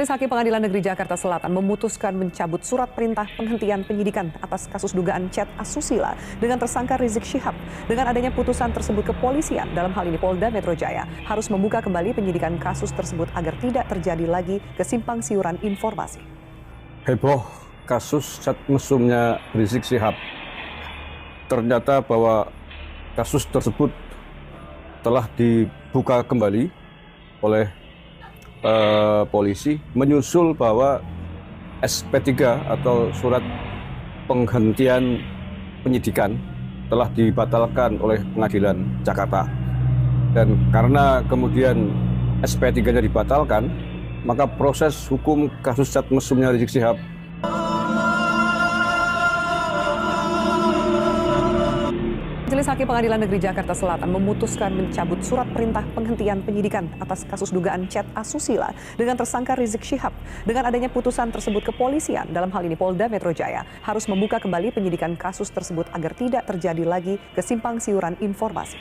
Majelis Hakim Pengadilan Negeri Jakarta Selatan memutuskan mencabut surat perintah penghentian penyidikan atas kasus dugaan chat asusila dengan tersangka Rizik Syihab. Dengan adanya putusan tersebut, kepolisian, dalam hal ini Polda Metro Jaya, harus membuka kembali penyidikan kasus tersebut agar tidak terjadi lagi kesimpang siuran informasi. Heboh kasus chat mesumnya Rizik Syihab. Ternyata bahwa kasus tersebut telah dibuka kembali oleh polisi menyusul bahwa SP3 atau surat penghentian penyidikan telah dibatalkan oleh Pengadilan Jakarta. Dan karena kemudian SP3-nya dibatalkan, maka proses hukum kasus chat mesumnya Rizik Syihab Majelis Hakim Pengadilan Negeri Jakarta Selatan memutuskan mencabut surat perintah penghentian penyidikan atas kasus dugaan chat asusila dengan tersangka Rizik Syihab. Dengan adanya putusan tersebut, kepolisian, dalam hal ini Polda Metro Jaya, harus membuka kembali penyidikan kasus tersebut agar tidak terjadi lagi kesimpang siuran informasi.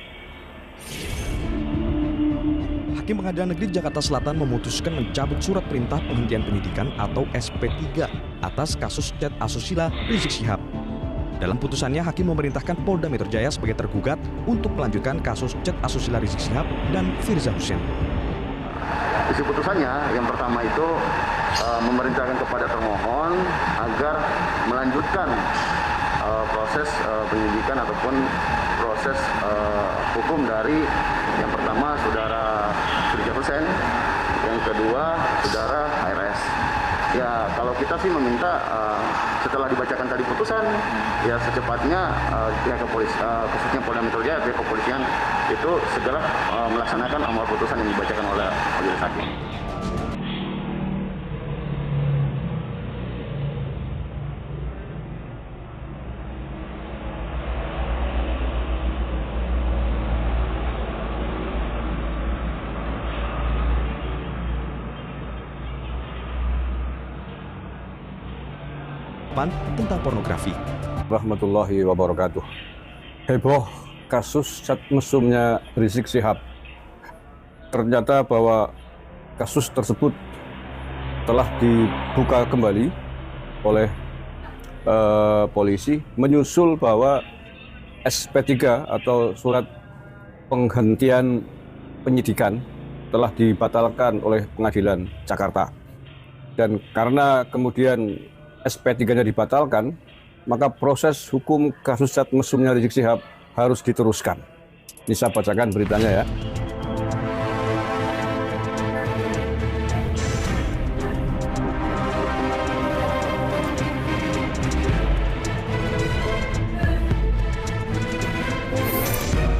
Hakim Pengadilan Negeri Jakarta Selatan memutuskan mencabut surat perintah penghentian penyidikan atau SP3 atas kasus chat asusila Rizik Syihab. Dalam putusannya, Hakim memerintahkan Polda Metro Jaya sebagai tergugat untuk melanjutkan kasus chat asusila Rizik Syihab dan Firza Hussein. Isi putusannya yang pertama itu memerintahkan kepada termohon agar melanjutkan proses penyidikan ataupun proses hukum dari yang pertama saudara Firza Hussein, yang kedua saudara HRS. Ya, kalau kita sih meminta setelah dibacakan tadi putusan, ya secepatnya pihak kepolisian, khususnya Polda Metro Jaya, pihak kepolisian itu segera melaksanakan amar putusan yang dibacakan oleh majelis hakim. Tentang pornografi. Rahmatullahi wabarakatuh. Heboh kasus chat mesumnya Rizik Syihab. Ternyata bahwa kasus tersebut telah dibuka kembali oleh polisi menyusul bahwa SP3 atau surat penghentian penyidikan telah dibatalkan oleh Pengadilan Jakarta. Dan karena kemudian SP3-nya dibatalkan, maka proses hukum kasus chat mesumnya Rizik Syihab harus diteruskan. Ini saya bacakan beritanya ya.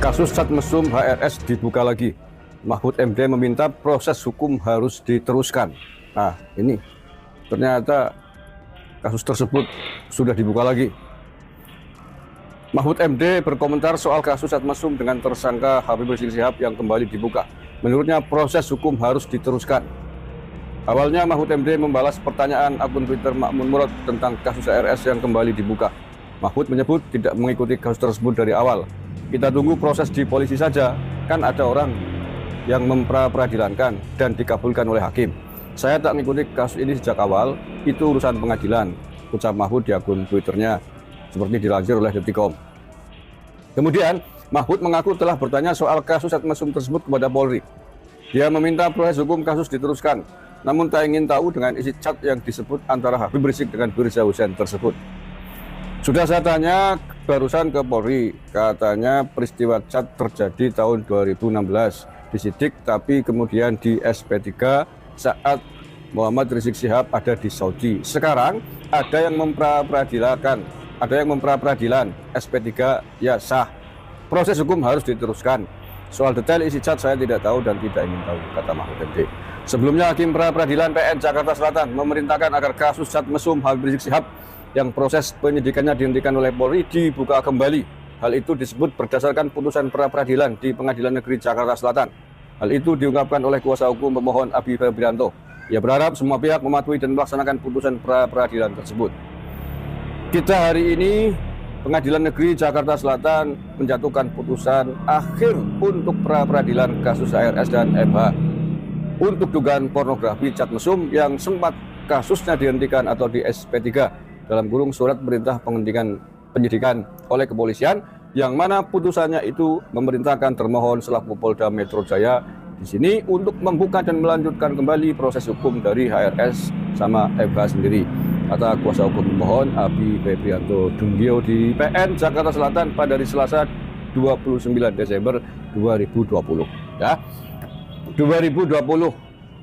Kasus chat mesum HRS dibuka lagi. Mahfud MD meminta proses hukum harus diteruskan. Nah, ini ternyata kasus tersebut sudah dibuka lagi. Mahfud MD berkomentar soal kasus chat mesum dengan tersangka Habib Rizik Syihab yang kembali dibuka. Menurutnya proses hukum harus diteruskan. Awalnya Mahfud MD membalas pertanyaan akun Twitter Makmun Murad tentang kasus HRS yang kembali dibuka. Mahfud menyebut tidak mengikuti kasus tersebut dari awal. Kita tunggu proses di polisi saja, kan ada orang yang memperadilankan dan dikabulkan oleh hakim. Saya tak mengikuti kasus ini sejak awal, itu urusan pengadilan, ucap Mahfud di akun Twitternya, seperti dilansir oleh Detikcom. Kemudian, Mahfud mengaku telah bertanya soal kasus chat mesum tersebut kepada Polri. Dia meminta proses hukum kasus diteruskan, namun tak ingin tahu dengan isi chat yang disebut antara Habib Rizik dengan Firza Hussein tersebut. Sudah saya tanya barusan ke Polri, katanya peristiwa chat terjadi tahun 2016, disidik tapi kemudian di SP3 saat Muhammad Rizik Syihab ada di Saudi. Sekarang ada yang memperadilan SP3 ya sah. Proses hukum harus diteruskan. Soal detail isi chat saya tidak tahu dan tidak ingin tahu, kata Mahfud MD. Sebelumnya Hakim Pra-Peradilan PN Jakarta Selatan memerintahkan agar kasus chat mesum Habib Rizik Syihab yang proses penyidikannya dihentikan oleh Polri dibuka kembali. Hal itu disebut berdasarkan putusan pra-peradilan di Pengadilan Negeri Jakarta Selatan. Hal itu diungkapkan oleh kuasa hukum pemohon Abi Febrianto. Ia berharap semua pihak mematuhi dan melaksanakan putusan pra-peradilan tersebut. Kita hari ini Pengadilan Negeri Jakarta Selatan menjatuhkan putusan akhir untuk pra-peradilan kasus HRS dan MH. untuk dugaan pornografi cat mesum yang sempat kasusnya dihentikan atau di SP3 dalam kurung surat perintah penghentian penyidikan oleh kepolisian, yang mana putusannya itu memerintahkan termohon selaku Polda Metro Jaya di sini untuk membuka dan melanjutkan kembali proses hukum dari HRS sama FH sendiri. Kata kuasa hukum pemohon Abi Febrianto Dunggio di PN Jakarta Selatan pada hari Selasa 29 Desember 2020. Ya, 2020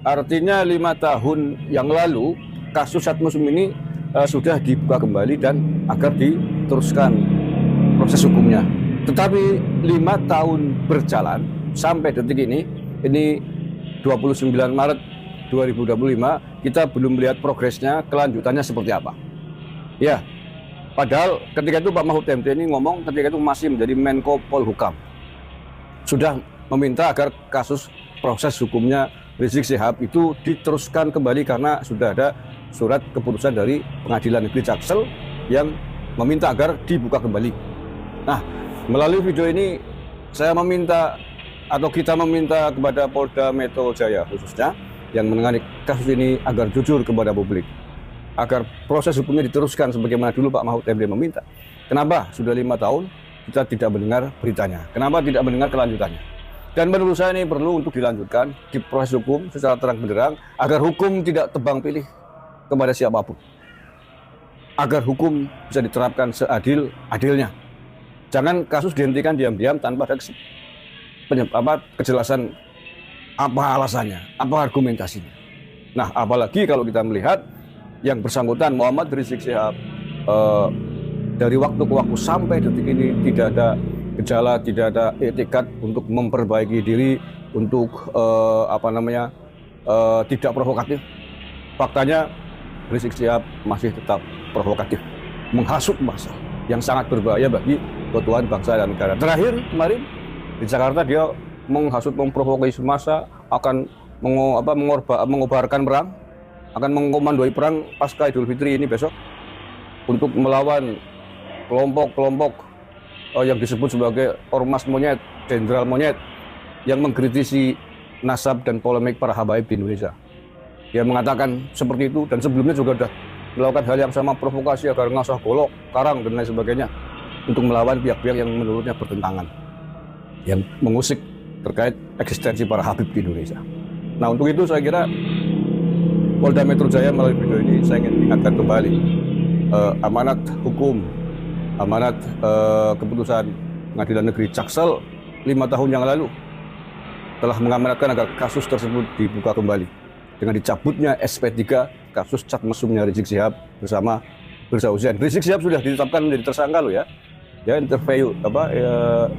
artinya 5 tahun yang lalu kasus cat mesum ini sudah dibuka kembali dan agar diteruskan proses hukumnya. Tetapi 5 tahun berjalan sampai detik ini 29 Maret 2025, kita belum melihat progresnya, kelanjutannya seperti apa. Ya, padahal ketika itu Pak Mahfud MD ini ngomong, ketika itu masih menjadi Menko Polhukam, sudah meminta agar kasus proses hukumnya Rizik Syihab itu diteruskan kembali karena sudah ada surat keputusan dari Pengadilan Negeri Jaksel yang meminta agar dibuka kembali. Nah, melalui video ini saya meminta atau kita meminta kepada Polda Metro Jaya khususnya yang menangani kasus ini agar jujur kepada publik, agar proses hukumnya diteruskan sebagaimana dulu Pak Mahfud MD meminta. Kenapa sudah 5 tahun kita tidak mendengar beritanya? Kenapa tidak mendengar kelanjutannya? Dan menurut saya ini perlu untuk dilanjutkan di proses hukum secara terang benderang agar hukum tidak tebang pilih kepada siapapun, agar hukum bisa diterapkan seadil-adilnya. Jangan kasus dihentikan diam-diam tanpa ada kejelasan apa alasannya, apa argumentasinya. Nah, apalagi kalau kita melihat yang bersangkutan Muhammad Rizik Syihab dari waktu ke waktu sampai detik ini tidak ada gejala, tidak ada etikat untuk memperbaiki diri, untuk tidak provokatif. Faktanya Rizik Syihab masih tetap provokatif, menghasut massa yang sangat berbahaya bagi keutuhan bangsa dan negara. Terakhir kemarin di Jakarta dia menghasut, memprovokasi massa, akan mengobarkan perang, akan mengkomandoi perang pasca Idul Fitri ini besok untuk melawan kelompok-kelompok yang disebut sebagai ormas monyet, jenderal monyet yang mengkritisi nasab dan polemik para habaib di Indonesia. Dia mengatakan seperti itu dan sebelumnya juga sudah melakukan hal yang sama, provokasi agar ngasah golok, karang dan lain sebagainya untuk melawan pihak-pihak yang menurutnya bertentangan, yang mengusik terkait eksistensi para habib di Indonesia. Nah, untuk itu saya kira Polda Metro Jaya melalui video ini saya ingin ingatkan kembali amanat hukum, amanat keputusan Pengadilan Negeri Jaksel 5 tahun yang lalu telah mengamanatkan agar kasus tersebut dibuka kembali dengan dicabutnya SP3 kasus cat mesumnya Rizik Syihab bersama Firza Hussein. Rizik Syihab sudah ditetapkan menjadi tersangka loh ya. Ya,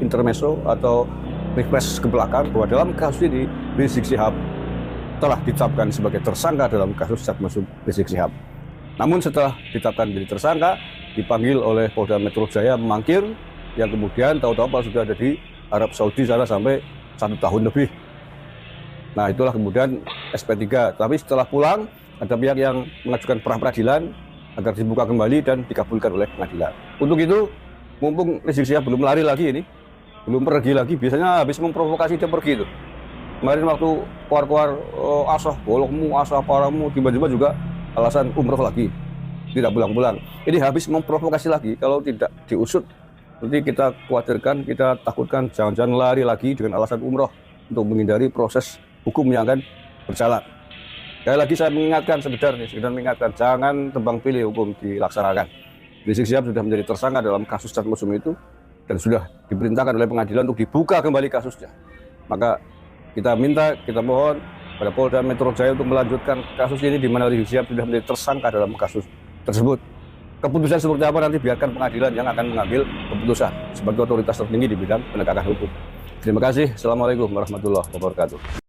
intermezzo atau refresh ke belakang bahwa dalam kasus ini Rizik Syihab telah ditetapkan sebagai tersangka dalam kasus cat mesum Rizik Syihab. Namun setelah ditetapkan menjadi tersangka, dipanggil oleh Polda Metro Jaya memangkir, yang kemudian tahu-tahu sudah ada di Arab Saudi sana sampai 1 tahun lebih. Nah, itulah kemudian SP3. Tapi setelah pulang, ada pihak yang mengajukan pra-peradilan agar dibuka kembali dan dikabulkan oleh pengadilan. Untuk itu, mumpung Rizik Syihab belum lari lagi ini, belum pergi lagi, biasanya habis memprovokasi dia pergi itu. Kemarin waktu keluar-keluar asah golokmu, asah paramu, tiba-tiba juga alasan umroh lagi, tidak pulang-pulang. Ini habis memprovokasi lagi, kalau tidak diusut, nanti kita khawatirkan, kita takutkan jangan-jangan lari lagi dengan alasan umroh untuk menghindari proses hukum yang akan berjalan. Sekali lagi saya mengingatkan, sekedar mengingatkan, jangan tebang pilih hukum dilaksanakan. Rizik Syihab sudah menjadi tersangka dalam kasus cat mesum itu dan sudah diperintahkan oleh pengadilan untuk dibuka kembali kasusnya. Maka kita mohon pada Polda Metro Jaya untuk melanjutkan kasus ini di mana Rizik Syihab sudah menjadi tersangka dalam kasus tersebut. Keputusan seperti apa nanti biarkan pengadilan yang akan mengambil keputusan sebagai otoritas tertinggi di bidang penegakan hukum. Terima kasih. Assalamualaikum warahmatullahi wabarakatuh.